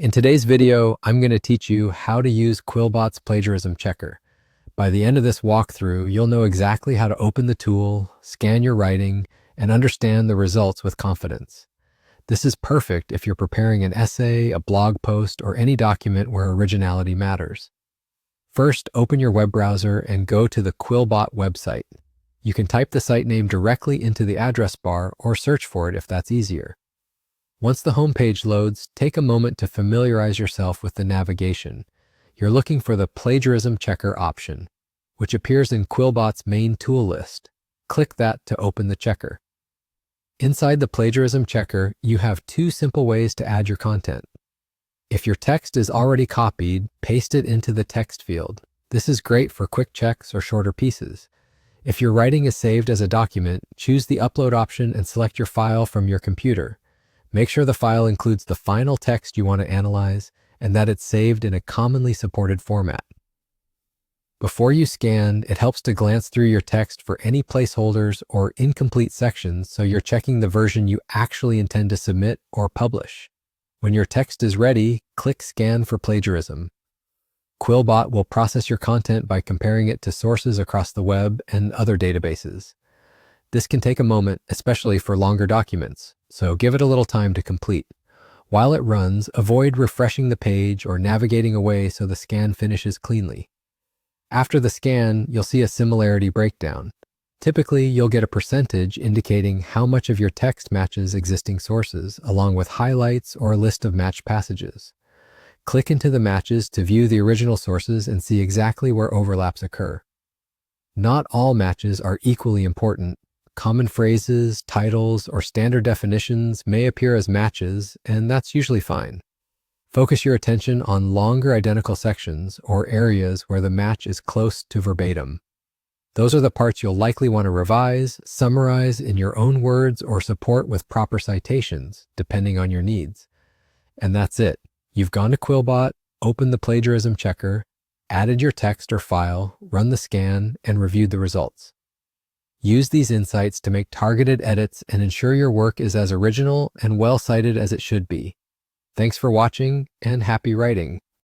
In today's video, I'm going to teach you how to use QuillBot's plagiarism checker. By the end of this walkthrough, you'll know exactly how to open the tool, scan your writing, and understand the results with confidence. This is perfect if you're preparing an essay, a blog post, or any document where originality matters. First, open your web browser and go to the QuillBot website. You can type the site name directly into the address bar or search for it if that's easier. Once the home page loads, take a moment to familiarize yourself with the navigation. You're looking for the Plagiarism Checker option, which appears in QuillBot's main tool list. Click that to open the checker. Inside the Plagiarism Checker, you have two simple ways to add your content. If your text is already copied, paste it into the text field. This is great for quick checks or shorter pieces. If your writing is saved as a document, choose the Upload option and select your file from your computer. Make sure the file includes the final text you want to analyze and that it's saved in a commonly supported format. Before you scan, it helps to glance through your text for any placeholders or incomplete sections so you're checking the version you actually intend to submit or publish. When your text is ready, click Scan for Plagiarism. QuillBot will process your content by comparing it to sources across the web and other databases. This can take a moment, especially for longer documents, so give it a little time to complete. While it runs, avoid refreshing the page or navigating away so the scan finishes cleanly. After the scan, you'll see a similarity breakdown. Typically, you'll get a percentage indicating how much of your text matches existing sources, along with highlights or a list of matched passages. Click into the matches to view the original sources and see exactly where overlaps occur. Not all matches are equally important. Common phrases, titles, or standard definitions may appear as matches, and that's usually fine. Focus your attention on longer identical sections or areas where the match is close to verbatim. Those are the parts you'll likely want to revise, summarize in your own words, or support with proper citations, depending on your needs. And that's it. You've gone to QuillBot, opened the plagiarism checker, added your text or file, run the scan, and reviewed the results. Use these insights to make targeted edits and ensure your work is as original and well cited as it should be. Thanks for watching, and happy writing.